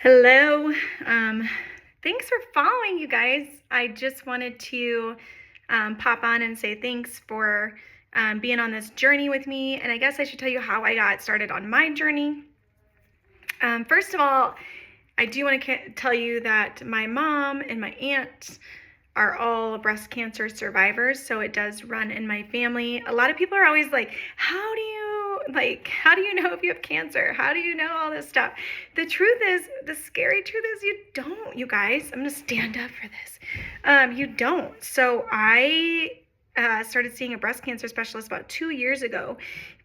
Hello. Thanks for following, you guys. I just wanted to pop on and say thanks for being on this journey with me. And I guess I should tell you how I got started on my journey. First of all, I do want to tell you that my mom and my aunt are all breast cancer survivors, so it does run in my family. A lot of people are always like, how do you know if you have cancer? How do you know all this stuff? The scary truth is you don't, you guys. I'm gonna stand up for this. You don't. So I started seeing a breast cancer specialist about 2 years ago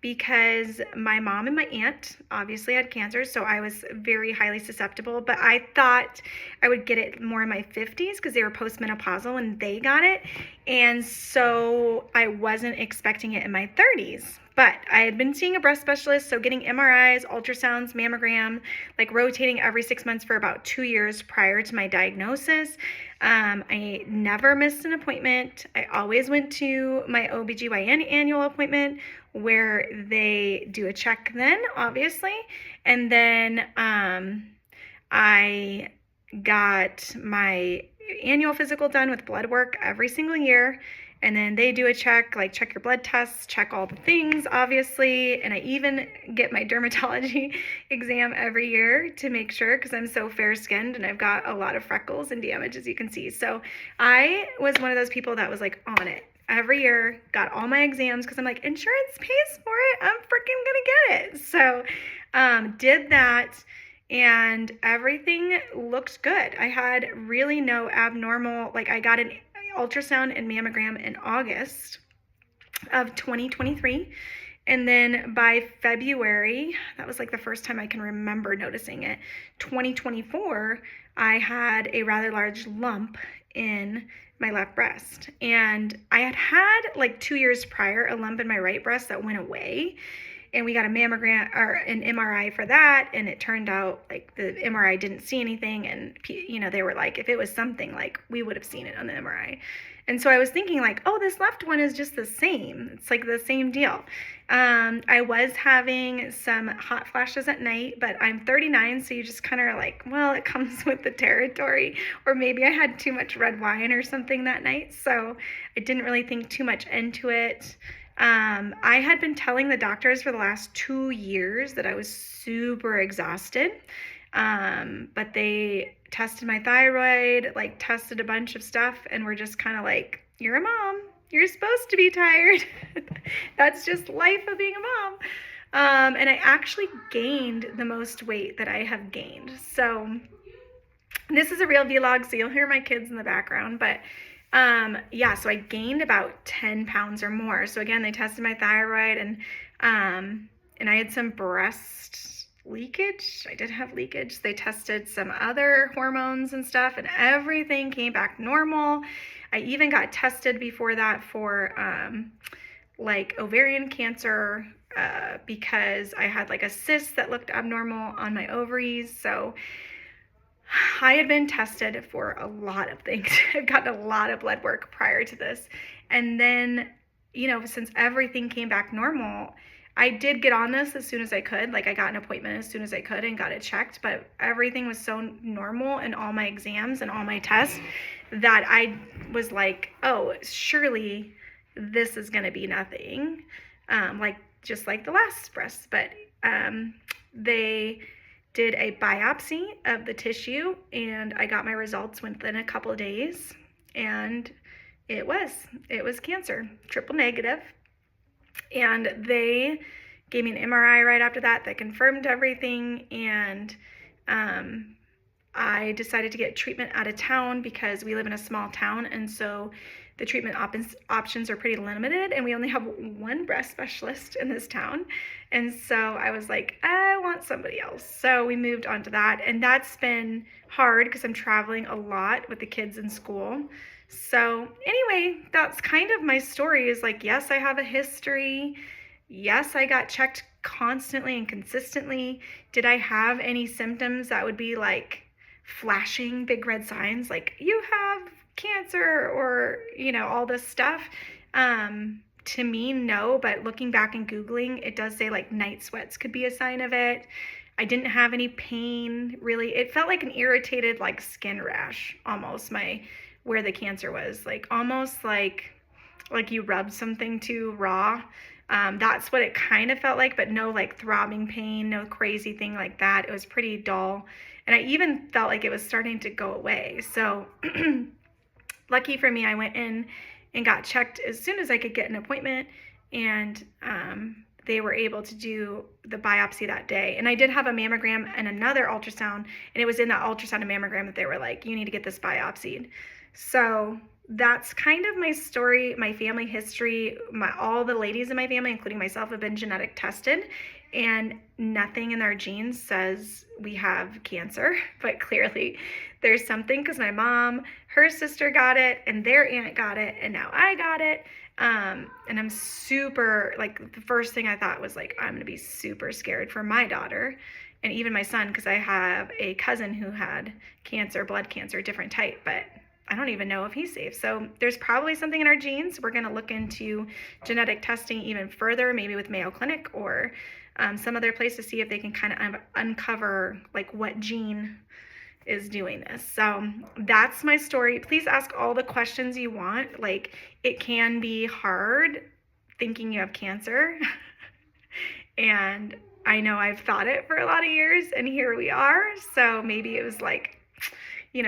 because my mom and my aunt obviously had cancer, so I was very highly susceptible, but I thought I would get it more in my 50s because they were postmenopausal when they got it, and so I wasn't expecting it in my 30s. But I had been seeing a breast specialist, so getting MRIs, ultrasounds, mammogram, like rotating every 6 months for about 2 years prior to my diagnosis. I never missed an appointment. I always went to my OBGYN annual appointment where they do a check then, obviously. And then I got my annual physical done with blood work every single year. And then they do a check, like check your blood tests, check all the things, obviously. And I even get my dermatology exam every year to make sure, because I'm so fair-skinned and I've got a lot of freckles and damage, as you can see. So I was one of those people that was like on it every year, got all my exams, because I'm like, insurance pays for it. I'm freaking gonna get it. So did that, and everything looked good. I had really no abnormal, like I got an ultrasound and mammogram in August of 2023. And then by February, that was like the first time I can remember noticing it, 2024, I had a rather large lump in my left breast. And I had like 2 years prior a lump in my right breast that went away. And we got a mammogram or an MRI for that, and it turned out like the MRI didn't see anything, and they were like, if it was something, like we would have seen it on the MRI. And so I was thinking like, oh, this left one is just the same. It's like the same deal. I was having some hot flashes at night, but I'm 39, so you just kind of are like, well, it comes with the territory. Or maybe I had too much red wine or something that night, so I didn't really think too much into it. I had been telling the doctors for the last 2 years that I was super exhausted, but they tested my thyroid, like tested a bunch of stuff, and were just kind of like, you're a mom. You're supposed to be tired. That's just life of being a mom. And I actually gained the most weight that I have gained. So this is a real vlog, so you'll hear my kids in the background, but yeah, so I gained about 10 pounds or more. So again, they tested my thyroid, and I had some breast leakage. I did have leakage. They tested some other hormones and stuff, and everything came back normal. I even got tested before that for like ovarian cancer because I had like a cyst that looked abnormal on my ovaries. So I had been tested for a lot of things. I've gotten a lot of blood work prior to this. And then, since everything came back normal, I did get on this as soon as I could. Like I got an appointment as soon as I could and got it checked, but everything was so normal in all my exams and all my tests that I was like, oh, surely this is going to be nothing. Just like the last breast, but they did a biopsy of the tissue, and I got my results within a couple of days, and it was cancer, triple negative. And they gave me an MRI right after that confirmed everything, and I decided to get treatment out of town because we live in a small town, and so the treatment options are pretty limited, and we only have one breast specialist in this town. And so I was like, I want somebody else. So we moved on to that, and that's been hard because I'm traveling a lot with the kids in school. So anyway, that's kind of my story, is like, yes, I have a history. Yes, I got checked constantly and consistently. Did I have any symptoms that would be like flashing big red signs like you have cancer or all this stuff? To me, no, but looking back and Googling, it does say like night sweats could be a sign of it. I didn't have any pain really. It felt like an irritated like skin rash almost, where the cancer was, like almost like you rubbed something too raw. That's what it kind of felt like, but no like throbbing pain, no crazy thing like that. It was pretty dull. And I even felt like it was starting to go away. So lucky for me, I went in and got checked as soon as I could get an appointment. And they were able to do the biopsy that day. And I did have a mammogram and another ultrasound. And it was in that ultrasound and mammogram that they were like, you need to get this biopsied. So that's kind of my story, my family history. All the ladies in my family, including myself, have been genetic tested, and nothing in our genes says we have cancer, but clearly there's something, because my mom, her sister got it, and their aunt got it, and now I got it. And I'm super, like, the first thing I thought was like, I'm gonna be super scared for my daughter and even my son, because I have a cousin who had cancer, blood cancer, different type, but I don't even know if he's safe. So there's probably something in our genes. We're going to look into genetic testing even further, maybe with Mayo Clinic or some other place, to see if they can kind of uncover like what gene is doing this. So that's my story. Please ask all the questions you want. Like, it can be hard thinking you have cancer. And I know I've thought it for a lot of years, and here we are. So maybe it was like,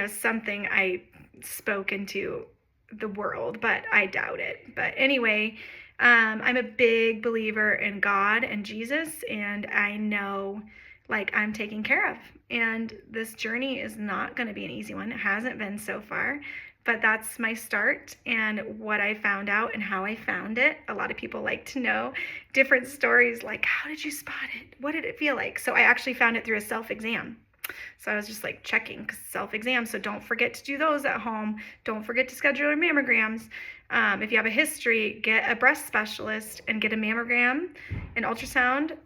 something I spoke into the world, but I doubt it. But anyway, I'm a big believer in God and Jesus, and I know like I'm taken care of. And this journey is not going to be an easy one. It hasn't been so far, but that's my start and what I found out and how I found it. A lot of people like to know different stories, like, how did you spot it? What did it feel like? So I actually found it through a self-exam. So I was just like checking self-exam. So don't forget to do those at home. Don't forget to schedule your mammograms. If you have a history, get a breast specialist and get a mammogram, an ultrasound,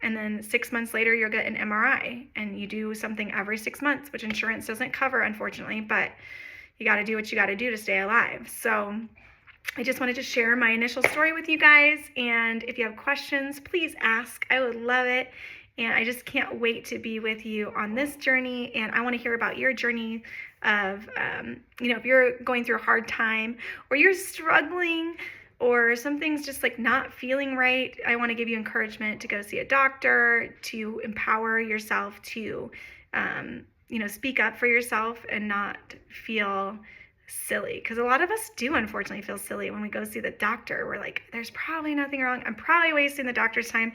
and then 6 months later you'll get an MRI. And you do something every 6 months, which insurance doesn't cover, unfortunately, but you got to do what you got to do to stay alive. So I just wanted to share my initial story with you guys. And if you have questions, please ask. I would love it. And I just can't wait to be with you on this journey. And I want to hear about your journey of, if you're going through a hard time or you're struggling or something's just like not feeling right. I want to give you encouragement to go see a doctor, to empower yourself to, speak up for yourself and not feel silly. Because a lot of us do unfortunately feel silly when we go see the doctor. We're like, there's probably nothing wrong. I'm probably wasting the doctor's time.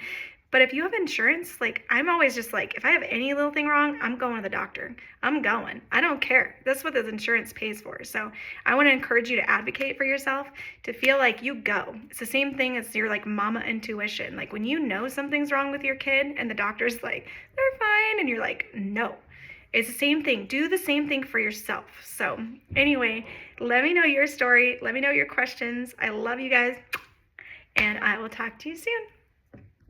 But if you have insurance, like, I'm always just like, if I have any little thing wrong, I'm going to the doctor. I'm going. I don't care. That's what this insurance pays for. So I want to encourage you to advocate for yourself, to feel like you go. It's the same thing as your like mama intuition. Like when you know something's wrong with your kid and the doctor's like, they're fine. And you're like, no. It's the same thing. Do the same thing for yourself. So anyway, let me know your story. Let me know your questions. I love you guys. And I will talk to you soon.